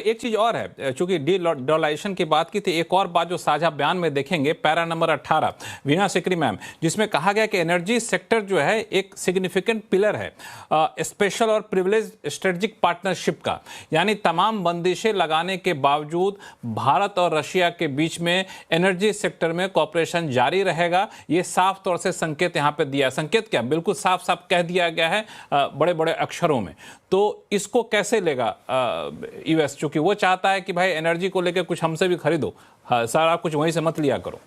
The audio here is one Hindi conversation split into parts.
एक चीज और है, चूंकि डॉलराइजेशन की बात की थी, एक और बात जो साझा बयान में देखेंगे, पैरा नंबर 18 वीणा सिकरी मैम, जिसमें कहा गया कि एनर्जी सेक्टर जो है एक सिग्निफिकेंट पिलर है स्पेशल और प्रिविलेज स्ट्रेटेजिक पार्टनरशिप का। यानी तमाम बंदिशें लगाने के बावजूद भारत और रशिया के बीच में एनर्जी सेक्टर में कॉपरेशन जारी रहेगा। ये साफ तौर से संकेत यहां पे दिया। संकेत क्या, बिल्कुल साफ साफ कह दिया गया है बड़े बड़े अक्षरों में। तो इसको कैसे लेगा यूएस, चूंकि वो चाहता है कि भाई एनर्जी को लेकर कुछ हमसे भी खरीदो, सर आप कुछ वहीं से मत लिया करो।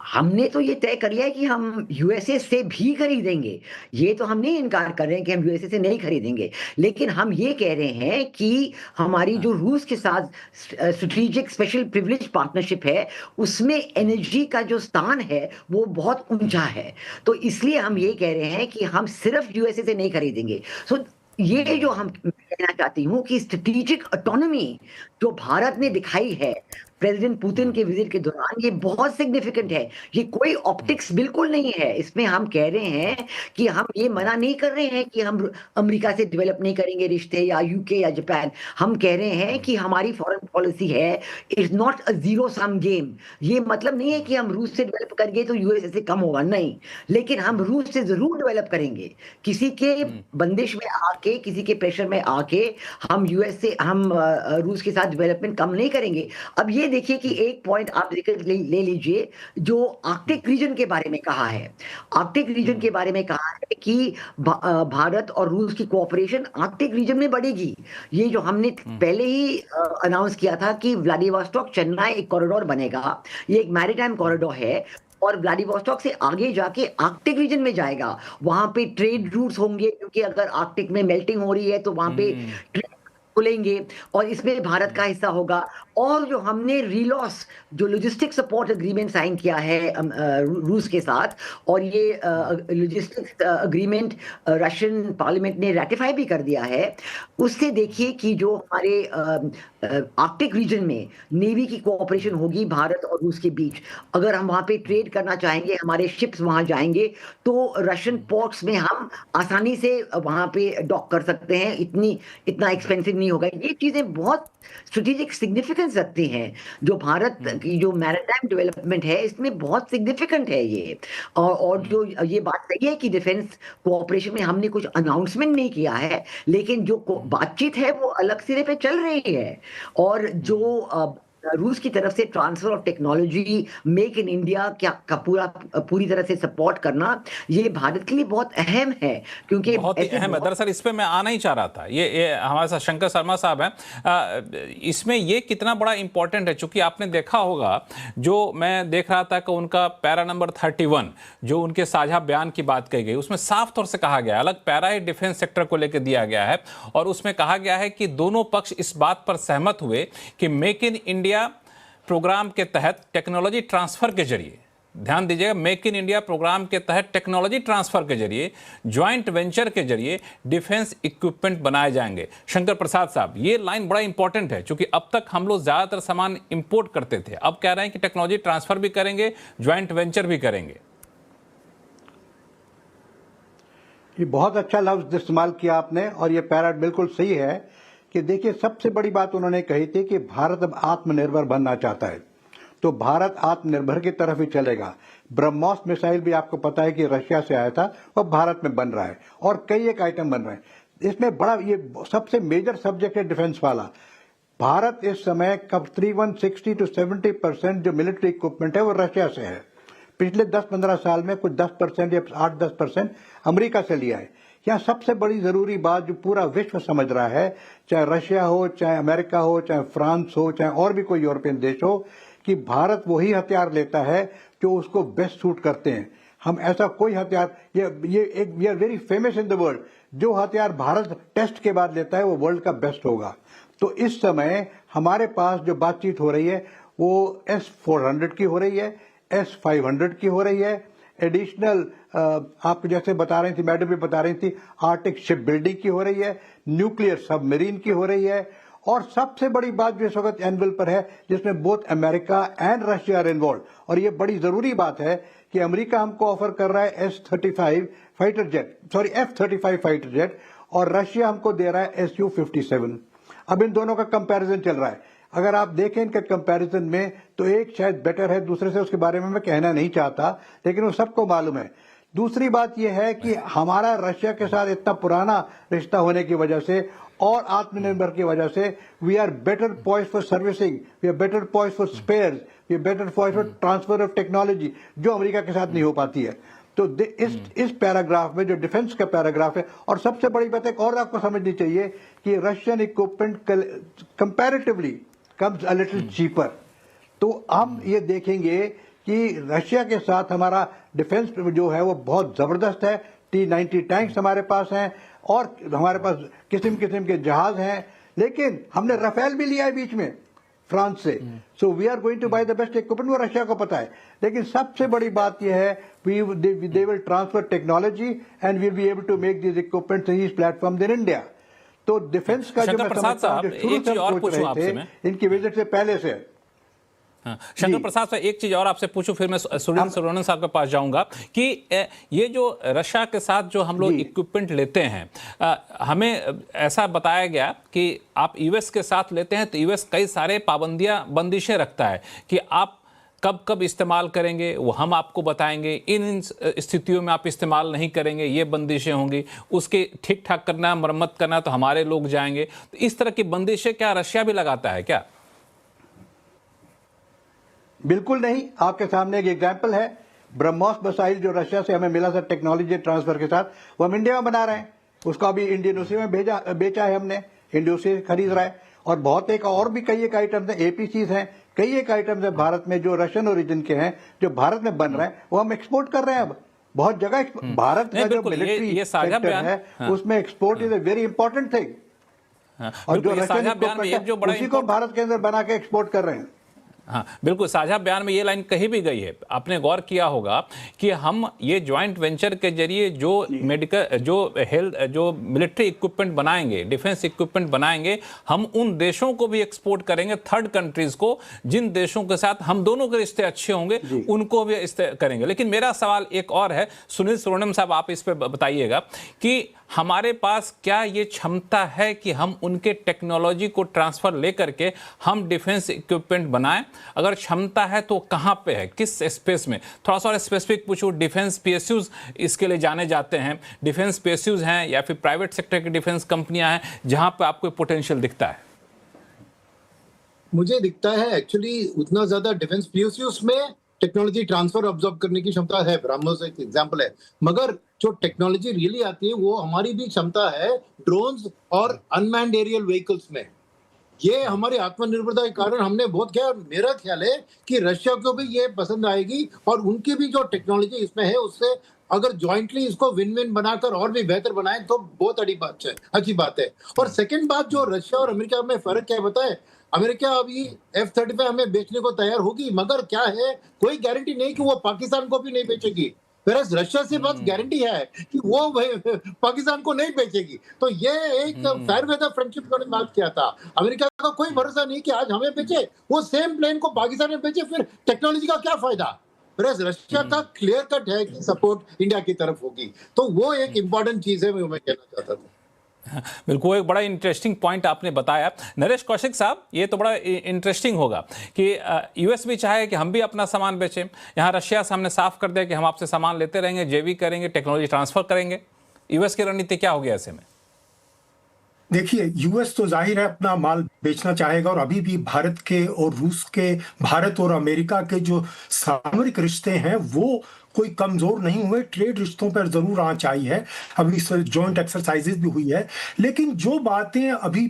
हमने तो ये तय कर लिया है कि हम यूएसए से भी खरीदेंगे। ये तो हम नहीं इनकार कर रहे हैं कि हम यूएसए से नहीं खरीदेंगे, लेकिन हम ये कह रहे हैं कि हमारी जो रूस के साथ स्ट्रेटेजिक स्पेशल प्रिविलेज पार्टनरशिप है, उसमें एनर्जी का जो स्थान है वो बहुत ऊंचा है। तो इसलिए हम ये कह रहे हैं कि हम सिर्फ यूएसए से नहीं खरीदेंगे। सो ये जो हम कहना चाहती हूँ कि स्ट्रेटेजिक ऑटोनॉमी जो भारत ने दिखाई है प्रेसिडेंट पुतिन के विजिट के दौरान, ये बहुत सिग्निफिकेंट है। ये कोई ऑप्टिक्स बिल्कुल नहीं है। इसमें हम कह रहे हैं कि हम ये मना नहीं कर रहे हैं कि हम अमेरिका से डेवलप नहीं करेंगे रिश्ते, या यूके या जापान। हम कह रहे हैं कि हमारी फॉरेन पॉलिसी है, it's not a zero sum game. ये मतलब नहीं है कि हम रूस से डेवलप करेंगे तो यूएसए से कम होगा, नहीं। लेकिन हम रूस से जरूर डेवलप करेंगे। किसी के बंदिश में आके, किसी के प्रेशर में आके हम रूस के साथ डेवलपमेंट कम नहीं करेंगे। अब ये देखिए कि एक पॉइंट आप ले लीजिए जो आर्कटिक रीजन के बारे में कहा है। आर्कटिक रीजन के बारे में कहा है कि भारत और रूस की कोऑपरेशन आर्कटिक रीजन में बढ़ेगी। ये जो हमने पहले ही अनाउंस किया था कि व्लादिवोस्टॉक चेन्नई एक कॉरिडोर बनेगा, ये एक मैरीटाइम कॉरिडोर है और व्लादिवोस्टॉक से आगे जाके आर्कटिक रीजन में जाएगा। वहां पे ट्रेड रूट्स होंगे, क्योंकि अगर आर्कटिक में मेल्टिंग हो रही है तो वहां पे खुलेंगे और इसमें भारत का हिस्सा होगा। और जो हमने रिलॉस जो लॉजिस्टिक सपोर्ट एग्रीमेंट साइन किया है रूस के साथ, और ये लॉजिस्टिक एग्रीमेंट रशियन पार्लियामेंट ने रैटिफाई भी कर दिया है, उससे देखिए कि जो हमारे आर्कटिक रीजन में नेवी की कोऑपरेशन होगी भारत और रूस के बीच। अगर हम वहां पे ट्रेड करना चाहेंगे, हमारे शिप्स वहां जाएंगे, तो रशियन पोर्ट्स में हम आसानी से वहां पे डॉक कर सकते हैं, इतना एक्सपेंसिव नहीं होगा। ये चीजें बहुत स्ट्रेटेजिक सिग्निफिकेंस रखती हैं। जो भारत की जो मैरीटाइम डेवलपमेंट है, इसमें बहुत सिग्निफिकेंट है ये। और जो ये बात सही है कि डिफेंस कोऑपरेशन में हमने कुछ अनाउंसमेंट नहीं किया है, लेकिन जो बातचीत है वो अलग सिरे पे चल रही है। और जो रूस की तरफ से transfer of technology, make in India का पूरी तरह से सपोर्ट करना, ये भारत के लिए बहुत अहम है, क्योंकि बहुत ही अहम है। दरअसल इस पे मैं आना ही चाह रहा था। ये हमारे साथ शंकर शर्मा साहब हैं। इसमें ये कितना बड़ा इंपॉर्टेंट है, चूंकि आपने देखा होगा, जो मैं देख रहा था कि उनका पैरा नंबर 31 जो उनके साझा बयान की बात कही गई, उसमें साफ तौर से कहा गया, अलग पैरा ही डिफेंस सेक्टर को लेकर दिया गया है, और उसमें कहा गया है कि दोनों पक्ष इस बात पर सहमत हुए कि मेक इन इंडिया प्रोग्राम के तहत टेक्नोलॉजी ट्रांसफर के जरिए, ध्यान दीजिएगा, मेक इन इंडिया प्रोग्राम के तहत टेक्नोलॉजी ट्रांसफर के जरिए, ज्वाइंट वेंचर के जरिए डिफेंस इक्विपमेंट बनाए जाएंगे। शंकर प्रसाद साहब, ये लाइन बड़ा इंपॉर्टेंट है, क्योंकि अब तक हम लोग ज्यादातर सामान इंपोर्ट करते थे, अब कह रहे हैं कि टेक्नोलॉजी ट्रांसफर भी करेंगे, ज्वाइंट वेंचर भी करेंगे। ये बहुत अच्छा लफ्ज इस्तेमाल किया आपने, और ये पैरा बिल्कुल सही है कि देखिए, सबसे बड़ी बात उन्होंने कही थी कि भारत अब आत्मनिर्भर बनना चाहता है, तो भारत आत्मनिर्भर की तरफ ही चलेगा। ब्रह्मोस मिसाइल भी आपको पता है कि रशिया से आया था, वह भारत में बन रहा है, और कई एक आइटम बन रहे हैं। इसमें बड़ा ये सबसे मेजर सब्जेक्ट है डिफेंस वाला। भारत इस समय करीबन 60 to 70% जो मिलिट्री इक्विपमेंट है वो रशिया से है। पिछले 10-15 साल में कुछ 10% या 8-10% अमेरिका से लिया है। यहाँ सबसे बड़ी जरूरी बात जो पूरा विश्व समझ रहा है, चाहे रशिया हो, चाहे अमेरिका हो, चाहे फ्रांस हो, चाहे और भी कोई यूरोपियन देश हो, कि भारत वही हथियार लेता है जो उसको बेस्ट सूट करते हैं। हम ऐसा कोई हथियार, ये एक we are very famous in the world, जो हथियार भारत टेस्ट के बाद लेता है वो वर्ल्ड का बेस्ट होगा। तो इस समय हमारे पास जो बातचीत हो रही है वो S-400 की हो रही है, S-500 की हो रही है, एडिशनल आप जैसे बता रही थी, मैडम भी बता रही थी, आर्टिक शिप बिल्डिंग की हो रही है, न्यूक्लियर सबमरीन की हो रही है, और सबसे बड़ी बात जो इस वक्त एनविल पर है, जिसमें both America and Russia are involve, और ये बड़ी जरूरी बात है कि अमेरिका हमको ऑफर कर रहा है F-35 फाइटर जेट, और रशिया हमको दे रहा है Su-57। अब इन दोनों का कंपैरिजन चल रहा है। अगर आप देखें इनके कंपैरिजन में तो एक शायद बेटर है दूसरे से, उसके बारे में मैं कहना नहीं चाहता, लेकिन वो सबको मालूम है। दूसरी बात यह है कि हमारा रशिया के साथ इतना पुराना रिश्ता होने की वजह से और आत्मनिर्भर की वजह से we are better poised for servicing, we are better poised for spares, we are better poised for transfer of technology, जो अमेरिका के साथ नहीं हो पाती है। तो इस पैराग्राफ में जो डिफेंस का पैराग्राफ है, और सबसे बड़ी बात एक और आपको समझनी चाहिए कि Russian equipment comparatively comes a little cheaper. तो हम ये देखेंगे कि रशिया के साथ हमारा डिफेंस जो है वो बहुत जबरदस्त है। T-90 टैंक्स हमारे पास हैं और हमारे पास किस्म किस्म के जहाज हैं, लेकिन हमने राफेल भी लिया है बीच में फ्रांस से। So we are going to buy the best equipment, वो रशिया को पता है। लेकिन सबसे बड़ी बात यह है they will transfer technology and will be able to make this equipment in platform in India. तो डिफेंस का जो मैं समझता हूं, जो शुरू से हम सोच रहे थे इनकी विजिट से पहले से। शंकर प्रसाद साहब, एक चीज और आपसे पूछूं, फिर मैं सुनील सुब्रमण्यम साहब के पास जाऊंगा कि ये जो रशिया के साथ जो हम लोग इक्विपमेंट लेते हैं, हमें ऐसा बताया गया कि आप यूएस के साथ लेते हैं तो यूएस कई सारे बंदिशें रखता है कि आप कब कब इस्तेमाल करेंगे वो हम आपको बताएंगे, इन स्थितियों में आप इस्तेमाल नहीं करेंगे, ये बंदिशें होंगी, उसके ठीक ठाक करना, मरम्मत करना तो हमारे लोग जाएंगे। तो इस तरह की बंदिशें क्या रशिया भी लगाता है क्या? बिल्कुल नहीं। आपके सामने एक एग्जाम्पल है, ब्रह्मोस मिसाइल जो रशिया से हमें मिला था टेक्नोलॉजी ट्रांसफर के साथ, वो हम इंडिया में बना रहे हैं। उसको अभी इंडियन ओशियन में बेचा है हमने, इंडियन ओशियन खरीद रहा है। और बहुत एक और भी कई एक आइटम्स हैं, एपीसीज हैं, कई एक आइटम्स हैं भारत में जो रशियन ओरिजिन के हैं, जो भारत में बन रहे हैं, वो हम एक्सपोर्ट कर रहे हैं। अब बहुत जगह भारत का जो मिलिट्री सेक्टर है उसमें export is a very important thing. और जो रशियन इक्विपमेंट है उसी को भारत के अंदर बना के एक्सपोर्ट कर रहे हैं। हाँ बिल्कुल, साझा बयान में ये लाइन कही भी गई है, आपने गौर किया होगा कि हम ये ज्वाइंट वेंचर के जरिए जो मेडिकल, जो हेल्थ, जो मिलिट्री इक्विपमेंट बनाएंगे, डिफेंस इक्विपमेंट बनाएंगे, हम उन देशों को भी एक्सपोर्ट करेंगे, थर्ड कंट्रीज को, जिन देशों के साथ हम दोनों के रिश्ते अच्छे होंगे उनको भी करेंगे। लेकिन मेरा सवाल एक और है, सुनील सुब्रमण्यम साहब आप इस पर बताइएगा कि हमारे पास क्या ये क्षमता है कि हम उनके टेक्नोलॉजी को ट्रांसफर लेकर के हम डिफेंस इक्विपमेंट बनाएं? अगर क्षमता है तो कहां पे है, किस स्पेस में? थोड़ा सा और स्पेसिफिक पूछूं, डिफेंस पीएसयूज इसके लिए जाने जाते हैं, डिफेंस पीएसयूज हैं या फिर प्राइवेट सेक्टर की डिफेंस कंपनियां हैं जहां पे आपको पोटेंशियल दिखता है? मुझे दिखता है एक्चुअली उतना ज्यादा डिफेंस पीएसयूज में टेक्नोलॉजी ट्रांसफर ऑब्जर्व करने की क्षमता है, ब्रह्मोस एक एग्जांपल है, मगर जो टेक्नोलॉजी रियली आती है वो हमारी भी क्षमता है ड्रोन्स और अनमैन्ड एरियल व्हीकल्स में। ये हमारी आत्मनिर्भरता के कारण हमने बहुत क्या, मेरा ख्याल है कि रशिया को भी ये पसंद आएगी और उनकी भी जो टेक्नोलॉजी इसमें है उससे अगर ज्वाइंटली इसको विन विन बनाकर और भी बेहतर बनाए तो बहुत अच्छी बात है। और सेकंड बात, जो रशिया और अमेरिका में फर्क क्या है बताए, अमेरिका अभी F-35 हमें बेचने को तैयार होगी, मगर क्या है, कोई गारंटी नहीं कि वो पाकिस्तान को भी नहीं बेचेगी। Whereas रशिया से बस गारंटी है कि वो पाकिस्तान को नहीं बेचेगी। तो ये एक फेयर वेदर फ्रेंडशिप का बात किया था। अमेरिका का कोई भरोसा नहीं कि आज हमें बेचे, वो सेम प्लेन को पाकिस्तान में बेचे, फिर टेक्नोलॉजी का क्या फायदा। Whereas रशिया का क्लियर कट है कि सपोर्ट इंडिया की तरफ होगी। तो वो एक इंपॉर्टेंट चीज है, मैं कहना चाहता था। बिल्कुल, एक बड़ा इंटरेस्टिंग पॉइंट आपने बताया। नरेश कौशिक साहब, ये तो बड़ा इंटरेस्टिंग होगा कि यूएस भी चाहे कि हम भी अपना सामान बेचें, यहाँ रशिया सामने साफ कर दे कि हम आपसे सामान लेते रहेंगे, जेवी करेंगे, टेक्नोलॉजी ट्रांसफर करेंगे। यूएस की रणनीति क्या होगी ऐसे में? देखिए, यूएस तो जाहिर है अपना माल बेचना चाहेगा, और अभी भी भारत के और रूस के, भारत और अमेरिका के जो सामरिक रिश्ते हैं वो कोई कमजोर नहीं हुए, ट्रेड रिश्तों पर जरूर आंचाई है, अभी जॉइंट एक्सरसाइजेज भी हुई है। लेकिन जो बातें अभी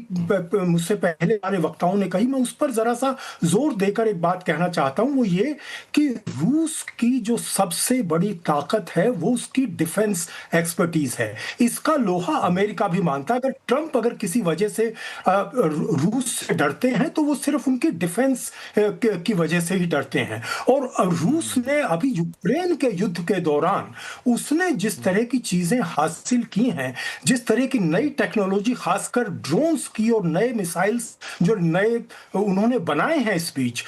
मुझसे पहले वाले वक्ताओं ने कही, मैं उस पर जरा सा जोर देकर एक बात कहना चाहता हूं, वो ये कि रूस की जो सबसे बड़ी ताकत है वो उसकी डिफेंस एक्सपर्टीज है। इसका लोहा अमेरिका भी मानता है। अगर ट्रंप अगर किसी वजह से रूस से डरते हैं तो वो सिर्फ उनकी डिफेंस की वजह से ही डरते हैं। और रूस ने अभी यूक्रेन के युद्ध के दौरान उसने जिस तरह की चीजें हासिल की हैं, जिस तरह की नई टेक्नोलॉजी खासकर ड्रोन्स की और नए मिसाइल्स जो नए उन्होंने बनाए हैं इस बीच,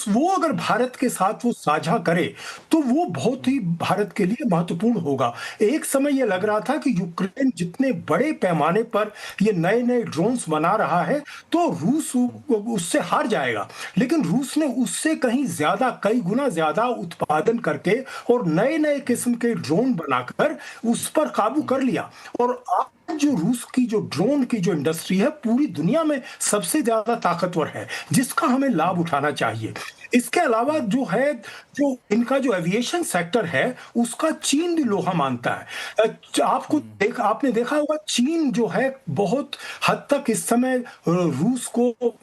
वो अगर भारत के साथ वो साझा करे तो वो बहुत ही भारत के लिए महत्वपूर्ण होगा। एक समय यह लग रहा था कि यूक्रेन जितने बड़े पैमाने पर ये नए नए ड्रोन्स बना रहा है तो रूस उससे हार जाएगा, लेकिन रूस ने उससे कहीं ज्यादा, कई गुना ज्यादा उत्पादन करके और नए नए किस्म के ड्रोन बनाकर उस पर काबू कर लिया। और आज जो रूस की जो ड्रोन की जो इंडस्ट्री है पूरी दुनिया में सबसे ज्यादा ताकतवर है, जिसका हमें लाभ उठाना चाहिए। इसके अलावा जो है, जो इनका जो एविएशन सेक्टर है उसका चीन भी लोहा मानता है। आपने देखा होगा चीन जो है बहुत हद तक इस समय रूस को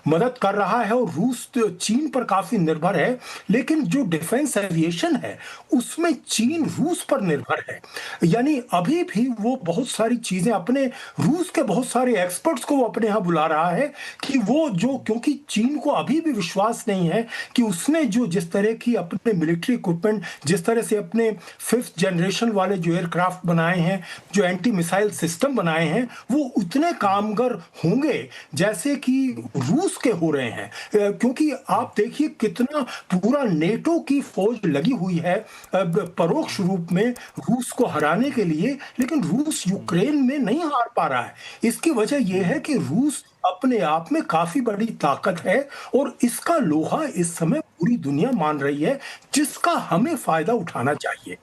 मदद कर रहा है और रूस चीन पर काफी निर्भर है, लेकिन जो डिफेंस एविएशन है उसमें चीन रूस पर निर्भर है। यानी अभी भी वो बहुत सारी चीजें अपने रूस के बहुत सारे एक्सपर्ट्स को वो अपने यहां बुला रहा है कि वो जो, क्योंकि चीन को अभी भी विश्वास नहीं है कि उसने जो जिस तरह की अपने मिलिट्री इक्विपमेंट, जिस तरह से अपने 5th जनरेशन वाले जो एयरक्राफ्ट बनाए हैं, जो एंटी मिसाइल सिस्टम बनाए हैं, वो उतने कामगर होंगे जैसे कि रूस के हो रहे हैं। क्योंकि आप देखिए कितना पूरा नेटो की फौज लगी हुई है परोक्ष रूप में रूस को हराने के लिए, लेकिन रूस यूक्रेन में नहीं हार पा रहा है। इसकी वजह यह है कि रूस अपने आप में काफी बड़ी ताकत है और इसका लोहा इस समय पूरी दुनिया मान रही है, जिसका हमें फायदा उठाना चाहिए।